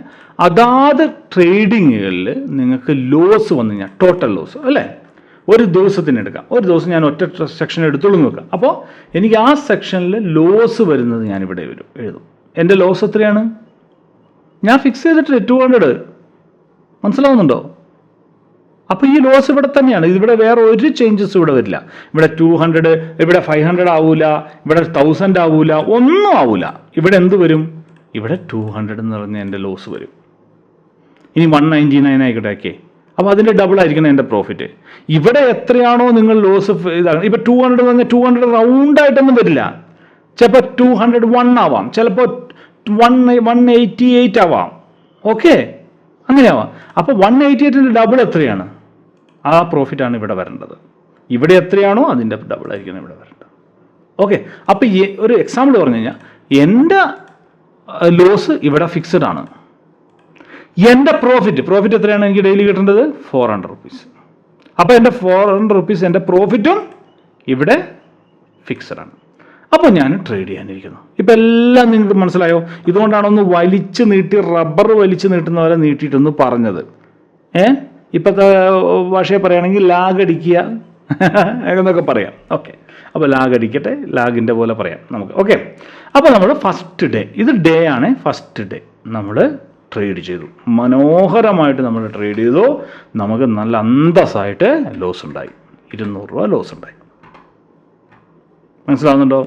അതാത് ട്രേഡിങ്ങുകളിൽ നിങ്ങൾക്ക് ലോസ് വന്നു കഴിഞ്ഞാൽ ടോട്ടൽ ലോസ്, അല്ലേ? ഒരു ദിവസത്തിന് എടുക്കാം. ഒരു ദിവസം ഞാൻ ഒറ്റ സെക്ഷൻ എടുത്തോളൂ നോക്കാം. അപ്പോൾ എനിക്ക് ആ സെക്ഷനിൽ ലോസ് വരുന്നത് ഞാനിവിടെ എഴുതും. എൻ്റെ ലോസ് എത്രയാണ്? ഞാൻ ഫിക്സ് ചെയ്തിട്ട് 200. മനസ്സിലാവുന്നുണ്ടോ? അപ്പോൾ ഈ ലോസ് ഇവിടെ തന്നെയാണ്. ഇവിടെ വേറെ ഒരു ചേഞ്ചസ് ഇവിടെ വരില്ല. ഇവിടെ 200, ഇവിടെ 500 ആവൂല, ഇവിടെ 1000 ആവൂല, ഒന്നും ആവൂല. ഇവിടെ എന്ത് വരും? ഇവിടെ 200 എന്ന് പറഞ്ഞ എൻ്റെ ലോസ് വരും. ഇനി 199 ആയിക്കോട്ടെ. ഓക്കെ, അപ്പോൾ അതിൻ്റെ ഡബിൾ ആയിരിക്കണം എൻ്റെ പ്രോഫിറ്റ്. ഇവിടെ എത്രയാണോ നിങ്ങൾ ലോസ് ഇതാണ്. ഇപ്പോൾ 200 എന്ന് പറഞ്ഞാൽ 200 റൗണ്ടായിട്ടൊന്നും വരില്ല. ചിലപ്പോൾ 201 ആവാം, ചിലപ്പോൾ 188 ആവാം. ഓക്കെ, അങ്ങനെയാവാം. അപ്പോൾ 188ൻ്റെ ഡബിൾ എത്രയാണ്? ആ പ്രോഫിറ്റാണ് ഇവിടെ വരേണ്ടത്. ഇവിടെ എത്രയാണോ അതിൻ്റെ ഡബിൾ ആയിരിക്കണം ഇവിടെ വരേണ്ടത്. ഓക്കെ, അപ്പോൾ ഒരു എക്സാമ്പിൾ പറഞ്ഞു കഴിഞ്ഞാൽ എൻ്റെ ലോസ് ഇവിടെ ഫിക്സഡ് ആണ്. എൻ്റെ പ്രോഫിറ്റ് എത്രയാണ് എനിക്ക് ഡെയിലി കിട്ടേണ്ടത്? 400 rupees. അപ്പോൾ എൻ്റെ 400 rupees എൻ്റെ പ്രോഫിറ്റും ഇവിടെ ഫിക്സഡ് ആണ്. അപ്പോൾ ഞാൻ ട്രേഡ് ചെയ്യാനിരിക്കുന്നു. ഇപ്പം എല്ലാം നിങ്ങൾക്ക് മനസ്സിലായോ? ഇതുകൊണ്ടാണ് ഒന്ന് വലിച്ചു നീട്ടി, റബ്ബർ വലിച്ചു നീട്ടുന്ന പോലെ നീട്ടിയിട്ടൊന്ന് പറഞ്ഞത്. ഇപ്പോഴത്തെ ഭാഷയെ പറയുകയാണെങ്കിൽ ലാഗ് അടിക്കുക എന്നൊക്കെ പറയാം. ഓക്കെ, അപ്പോൾ ലാഗ് അടിക്കട്ടെ, ലാഗിൻ്റെ പോലെ പറയാം നമുക്ക്. ഓക്കെ, അപ്പോൾ നമ്മൾ ഫസ്റ്റ് ഡേ, ഇത് ഡേ ആണ്, ഫസ്റ്റ് ഡേ നമ്മൾ ട്രേഡ് ചെയ്തു. മനോഹരമായിട്ട് നമ്മൾ ട്രേഡ് ചെയ്തു. നമുക്ക് നല്ല അന്തസ്സായിട്ട് ലോസ് ഉണ്ടായി. 200 രൂപ ലോസ് ഉണ്ടായി. മനസ്സിലാവുന്നുണ്ടോ?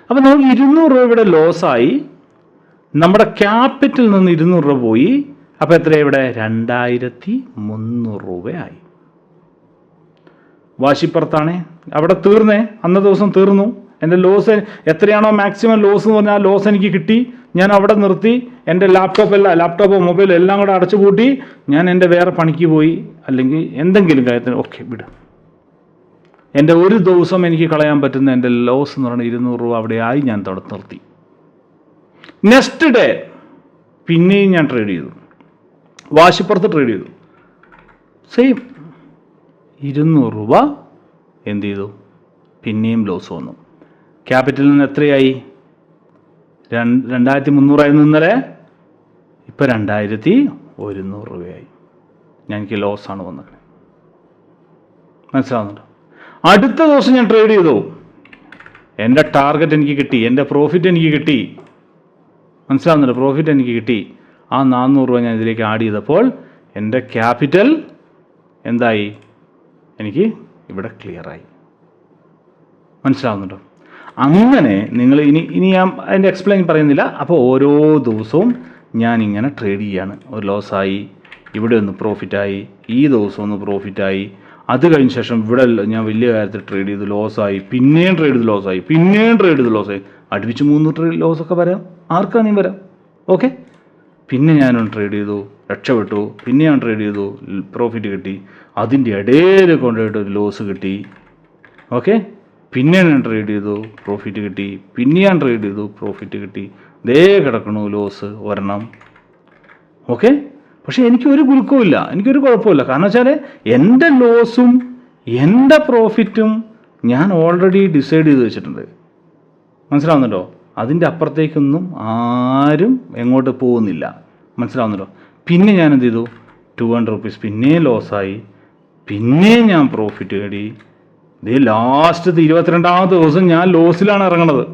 അപ്പോൾ നമുക്ക് 200 രൂപ ഇവിടെ ലോസായി. നമ്മുടെ ക്യാപിറ്റൽ നിന്ന് 200 രൂപ പോയി. അപ്പോൾ എത്രയാണ് ഇവിടെ? 2300 രൂപയായി. വാശിപ്പുറത്താണേ, അവിടെ തീർന്നേ, അന്ന ദിവസം തീർന്നു. എൻ്റെ ലോസ് എത്രയാണോ മാക്സിമം ലോസ് എന്ന് പറഞ്ഞാൽ ആ ലോസ് എനിക്ക് കിട്ടി. ഞാൻ അവിടെ നിർത്തി. എൻ്റെ ലാപ്ടോപ്പോ മൊബൈലോ എല്ലാം കൂടെ അടച്ചു പൂട്ടി ഞാൻ എൻ്റെ വേറെ പണിക്ക് പോയി, അല്ലെങ്കിൽ എന്തെങ്കിലും കാര്യത്തിന്. ഓക്കെ, വിടും. എൻ്റെ ഒരു ദിവസം എനിക്ക് കളയാൻ പറ്റുന്ന എൻ്റെ ലോസ് എന്ന് പറയുന്നത് 200 രൂപ അവിടെ ആയി. ഞാൻ അവിടെ നിർത്തി. നെക്സ്റ്റ് ഡേ പിന്നെയും ഞാൻ ട്രേഡ് ചെയ്തു, വാശിപ്പുറത്ത് ട്രേഡ് ചെയ്തു. സെയിം 200 രൂപ എന്ത് ചെയ്തു? പിന്നെയും ലോസ് വന്നു. ക്യാപിറ്റലിൽ നിന്ന് എത്രയായി? 2300 ആയിരുന്നു ഇന്നലെ. ഇപ്പം 2100 രൂപയായി. എനിക്ക് ലോസാണ് വന്നത്. മനസ്സിലാവുന്നുണ്ടോ? അടുത്ത ദിവസം ഞാൻ ട്രേഡ് ചെയ്തു. എൻ്റെ ടാർഗറ്റ് എനിക്ക് കിട്ടി, എൻ്റെ പ്രോഫിറ്റ് എനിക്ക് കിട്ടി. മനസ്സിലാവുന്നുണ്ടോ? പ്രോഫിറ്റ് എനിക്ക് കിട്ടി. ആ 400 രൂപ ഞാൻ ഇതിലേക്ക് ആഡ് ചെയ്തപ്പോൾ എൻ്റെ ക്യാപിറ്റൽ എന്തായി? എനിക്ക് ഇവിടെ ക്ലിയറായി. മനസ്സിലാവുന്നുണ്ടോ? അങ്ങനെ നിങ്ങൾ ഇനി ഞാൻ അതിൻ്റെ എക്സ്പ്ലെയിൻ പറയുന്നില്ല. അപ്പോൾ ഓരോ ദിവസവും ഞാനിങ്ങനെ ട്രേഡ് ചെയ്യാണ്. ഒരു ലോസായി, ഇവിടെ ഒന്ന് പ്രോഫിറ്റായി, ഈ ദിവസം ഒന്ന് പ്രോഫിറ്റായി, അത് കഴിഞ്ഞ ശേഷം ഇവിടെ ഞാൻ വലിയ കാര്യത്തിൽ ട്രേഡ് ചെയ്ത് ലോസായി, പിന്നെയും ട്രേഡ് ചെയ്ത് ലോസായി, പിന്നെയും ട്രേഡ് ചെയ്ത് ലോസായി, അടുപ്പിച്ച് 3 ലോസൊക്കെ വരാം, ആർക്കാണെങ്കിലും വരാം. ഓക്കെ, പിന്നെ ഞാനൊന്ന് ട്രേഡ് ചെയ്തു, രക്ഷപ്പെട്ടു, പിന്നെ ഞാൻ ട്രേഡ് ചെയ്തു, പ്രോഫിറ്റ് കിട്ടി, അതിൻ്റെ ഇടയിൽ കൊണ്ടുപോയിട്ട് ഒരു ലോസ് കിട്ടി. ഓക്കെ, പിന്നെ ഞാൻ ട്രേഡ് ചെയ്തു, പ്രോഫിറ്റ് കിട്ടി, പിന്നെ ഞാൻ ട്രേഡ് ചെയ്തു, പ്രോഫിറ്റ് കിട്ടി, ദേ കിടക്കണു ലോസ് ഒരെണ്ണം. ഓക്കെ, പക്ഷേ എനിക്കൊരു കുലുക്കവുമില്ല, എനിക്കൊരു കുഴപ്പമില്ല. കാരണം വെച്ചാൽ എൻ്റെ ലോസും എൻ്റെ പ്രോഫിറ്റും ഞാൻ ഓൾറെഡി ഡിസൈഡ് ചെയ്ത് വെച്ചിട്ടുണ്ട്. മനസ്സിലാവുന്നുണ്ടോ? അതിൻ്റെ അപ്പുറത്തേക്കൊന്നും ആരും എങ്ങോട്ട് പോകുന്നില്ല. മനസ്സിലാവുന്നുണ്ടോ? പിന്നെ ഞാൻ എന്ത് ചെയ്തു? 200 റുപ്പീസ് പിന്നെയും ലോസായി, പിന്നെയും ഞാൻ പ്രോഫിറ്റ് നേടി. ഇതേ ലാസ്റ്റത്തെ 22ാമത്തെ ദിവസം ഞാൻ ലോസിലാണ് ഇറങ്ങുന്നത്.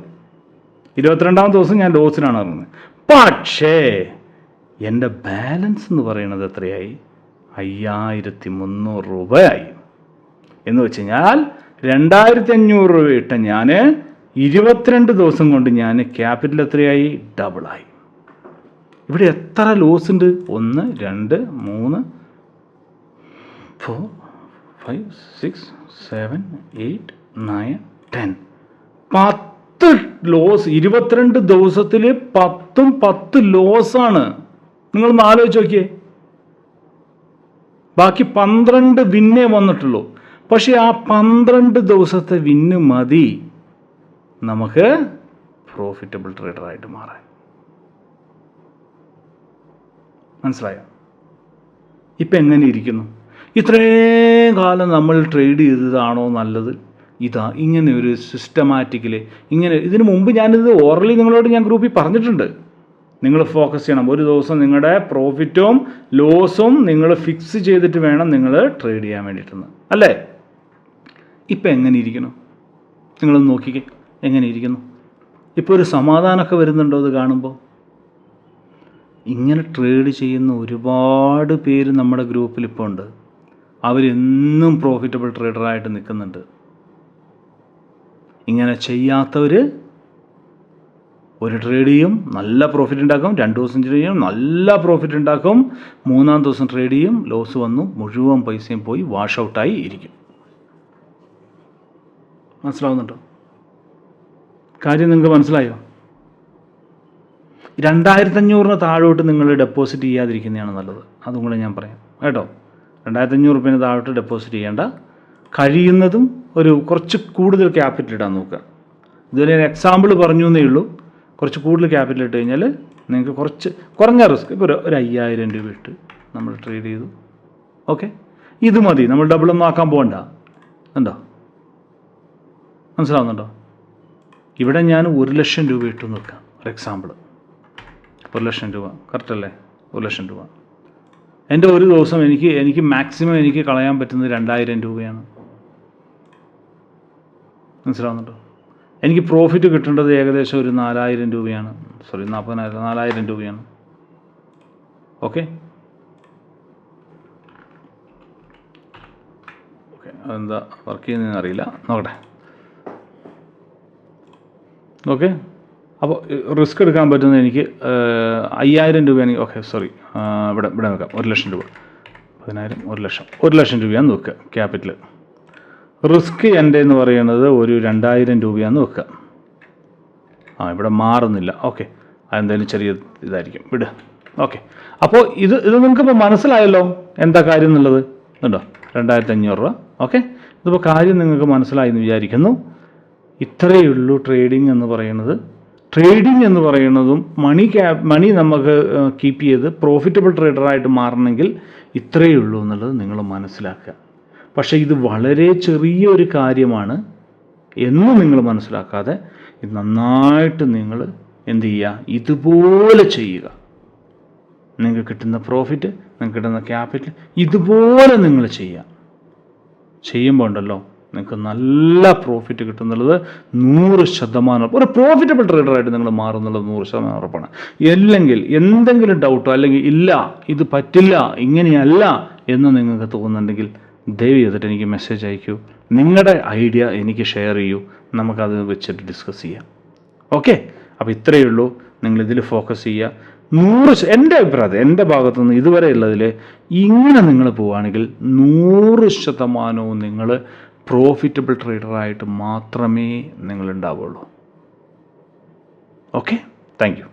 22ാമത്തെ ദിവസം ഞാൻ ലോസിലാണ് ഇറങ്ങുന്നത്. പക്ഷേ എൻ്റെ ബാലൻസ് എന്ന് പറയുന്നത് എത്രയായി? 5300 രൂപയായി. എന്ന് വെച്ച് കഴിഞ്ഞാൽ 2500 രൂപ ഇട്ട ഞാൻ 22 ദിവസം കൊണ്ട് ഞാൻ ക്യാപിറ്റൽ എത്രയായി? ഡബിളായി. ഇവിടെ എത്ര ലോസ് ഉണ്ട്? 1 2 3 4 5 6 7 8 9 10 10 ലോസ്. 22 ദിവസത്തിൽ 10 ലോസാണ്. നിങ്ങളൊന്ന് ആലോചിച്ച് നോക്കിയേ. ബാക്കി 12 വിന്നേ വന്നിട്ടുള്ളൂ. പക്ഷേ ആ 12 ദിവസത്തെ വിന്ന് മതി നമുക്ക് പ്രോഫിറ്റബിൾ ട്രേഡറായിട്ട് മാറാൻ. മനസ്സിലായോ? ഇപ്പം എങ്ങനെ ഇരിക്കുന്നു? ഇത്രയും കാലം നമ്മൾ ട്രേഡ് ചെയ്തതാണോ നല്ലത്? ഇങ്ങനെ ഒരു സിസ്റ്റമാറ്റിക്കലി ഇതിനു മുമ്പ് ഞാനിത് ഓറലി നിങ്ങളോട് ഞാൻ ഗ്രൂപ്പിൽ പറഞ്ഞിട്ടുണ്ട്. നിങ്ങൾ ഫോക്കസ് ചെയ്യണം. ഒരു ദിവസം നിങ്ങളുടെ പ്രോഫിറ്റും ലോസും നിങ്ങൾ ഫിക്സ് ചെയ്തിട്ട് വേണം നിങ്ങൾ ട്രേഡ് ചെയ്യാൻ വേണ്ടിയിട്ടെന്ന്, അല്ലേ? ഇപ്പം എങ്ങനെ ഇരിക്കുന്നു? നിങ്ങളൊന്ന് നോക്കിക്കേ, എങ്ങനെ ഇരിക്കുന്നു? ഇപ്പോൾ ഒരു സമാധാനമൊക്കെ വരുന്നുണ്ടോ ഇത് കാണുമ്പോൾ? ഇങ്ങനെ ട്രേഡ് ചെയ്യുന്ന ഒരുപാട് പേര് നമ്മുടെ ഗ്രൂപ്പിൽ ഇപ്പോൾ ഉണ്ട്. അവരെന്നും പ്രോഫിറ്റബിൾ ട്രേഡറായിട്ട് നിൽക്കുന്നുണ്ട്. ഇങ്ങനെ ചെയ്യാത്തവർ ഒരു ട്രേഡ് ചെയ്യും, നല്ല പ്രോഫിറ്റ് ഉണ്ടാക്കും. 2 ദിവസം ട്രേഡ് ചെയ്യും, നല്ല പ്രോഫിറ്റ് ഉണ്ടാക്കും. 3-ാം ദിവസം ട്രേഡ് ചെയ്യും, ലോസ് വന്നു, മുഴുവൻ പൈസയും പോയി വാഷ് ഔട്ടായി ഇരിക്കും. മനസ്സിലാവുന്നുണ്ടോ? കാര്യം നിങ്ങൾക്ക് മനസ്സിലായോ? 2500 താഴോട്ട് നിങ്ങൾ ഡെപ്പോസിറ്റ് ചെയ്യാതിരിക്കുന്നതാണ് നല്ലത്. അതും കൂടെ ഞാൻ പറയാം കേട്ടോ. 2500 രൂപേന് താഴോട്ട് ഡെപ്പോസിറ്റ് ചെയ്യേണ്ട. കഴിയുന്നതും കുറച്ച് കൂടുതൽ ക്യാപിറ്റൽ ഇടാൻ നോക്കുക. ഇതുവരെ ഞാൻ എക്സാമ്പിൾ പറഞ്ഞു എന്നേ ഉള്ളൂ. കുറച്ച് കൂടുതൽ ക്യാപിറ്റൽ ഇട്ട് കഴിഞ്ഞാൽ നിങ്ങൾക്ക് കുറച്ച് കുറഞ്ഞ റിസ്ക്, ഇപ്പോൾ ഒരു 5000 രൂപ ഇട്ട് നമ്മൾ ട്രേഡ് ചെയ്തു. ഓക്കെ, ഇത് മതി. നമ്മൾ ഡബിളൊന്നും ആക്കാൻ പോകണ്ട. ഉണ്ടോ? മനസ്സിലാവുന്നുണ്ടോ? ഇവിടെ ഞാൻ 1,00,000 രൂപ ഇട്ടു നോക്കാം. ഒരു എക്സാമ്പിൾ, 1,00,000 രൂപ കറക്റ്റ് അല്ലേ? 1,00,000 രൂപ എൻ്റെ ഒരു ദിവസം എനിക്ക് മാക്സിമം എനിക്ക് കളയാൻ പറ്റുന്നത് 2000 രൂപയാണ്. മനസ്സിലാവുന്നുണ്ടോ? എനിക്ക് പ്രോഫിറ്റ് കിട്ടേണ്ടത് ഏകദേശം ഒരു 4000 രൂപയാണ്. 4000 രൂപയാണ്. ഓക്കെ, അതെന്താ വർക്ക് ചെയ്യുന്നതെന്ന് അറിയില്ല, നോക്കട്ടെ. ഓക്കെ, അപ്പോൾ റിസ്ക് എടുക്കാൻ പറ്റുന്നത് എനിക്ക് 5000 രൂപയാണെങ്കിൽ ഓക്കെ, ഇവിടെ നോക്കാം. 1,00,000 രൂപ, 10,000, 1,00,000, 1,00,000 രൂപയാണെന്ന് വെക്കുക ക്യാപിറ്റൽ. റിസ്ക് എൻ്റെ എന്ന് പറയുന്നത് ഒരു 2000 രൂപയാണെന്ന് വെക്കുക. ഇവിടെ മാറുന്നില്ല. ഓക്കെ, അതെന്തായാലും ചെറിയ ഇതായിരിക്കും, വിട്. ഓക്കെ, അപ്പോൾ ഇത് നിങ്ങൾക്കിപ്പോൾ മനസ്സിലായല്ലോ എന്താ കാര്യം എന്നുള്ളത്. ഉണ്ടോ? 2500 രൂപ. ഓക്കെ, ഇതിപ്പോൾ കാര്യം നിങ്ങൾക്ക് മനസ്സിലായി എന്ന് വിചാരിക്കുന്നു. ഇത്രയേ ഉള്ളൂ ട്രേഡിംഗ് എന്ന് പറയുന്നത്. ട്രേഡിംഗ് എന്ന് പറയുന്നതും മണി നമുക്ക് കീപ്പ് ചെയ്ത് പ്രോഫിറ്റബിൾ ട്രേഡറായിട്ട് മാറണമെങ്കിൽ ഇത്രയേ ഉള്ളൂ എന്നുള്ളത് നിങ്ങൾ മനസ്സിലാക്കുക. പക്ഷേ ഇത് വളരെ ചെറിയൊരു കാര്യമാണ് എന്ന് നിങ്ങൾ മനസ്സിലാക്കാതെ ഇത് നന്നായിട്ട് നിങ്ങൾ എന്ത് ചെയ്യുക? ഇതുപോലെ ചെയ്യുക. നിങ്ങൾക്ക് കിട്ടുന്ന പ്രോഫിറ്റ്, നിങ്ങൾക്ക് കിട്ടുന്ന ക്യാപിറ്റൽ ഇതുപോലെ നിങ്ങൾ ചെയ്യുക. ചെയ്യുമ്പോൾ ഉണ്ടല്ലോ നിങ്ങൾക്ക് നല്ല പ്രോഫിറ്റ് കിട്ടുന്നുള്ളത് 100%. ഒരു പ്രോഫിറ്റബിൾ ട്രേഡറായിട്ട് നിങ്ങൾ മാറുന്നുള്ളത് 100% ഉറപ്പാണ്. അല്ലെങ്കിൽ എന്തെങ്കിലും ഡൗട്ടോ അല്ലെങ്കിൽ ഇല്ല ഇത് പറ്റില്ല ഇങ്ങനെയല്ല എന്ന് നിങ്ങൾക്ക് തോന്നുന്നുണ്ടെങ്കിൽ ദയവ് ചെയ്തിട്ട് എനിക്ക് മെസ്സേജ് അയക്കൂ, നിങ്ങളുടെ ഐഡിയ എനിക്ക് ഷെയർ ചെയ്യൂ, നമുക്കത് വെച്ചിട്ട് ഡിസ്കസ് ചെയ്യാം. ഓക്കെ, അപ്പോൾ ഇത്രയേ ഉള്ളൂ. നിങ്ങളിതിൽ ഫോക്കസ് ചെയ്യുക. എൻ്റെ അഭിപ്രായത്തിൽ എൻ്റെ ഭാഗത്തുനിന്ന് ഇതുവരെ ഉള്ളതിൽ ഇങ്ങനെ നിങ്ങൾ പോവുകയാണെങ്കിൽ 100% നിങ്ങൾ പ്രോഫിറ്റബിൾ ട്രേഡറായിട്ട് മാത്രമേ നിങ്ങൾ ഉണ്ടാവുള്ളൂ. Okay, thank you.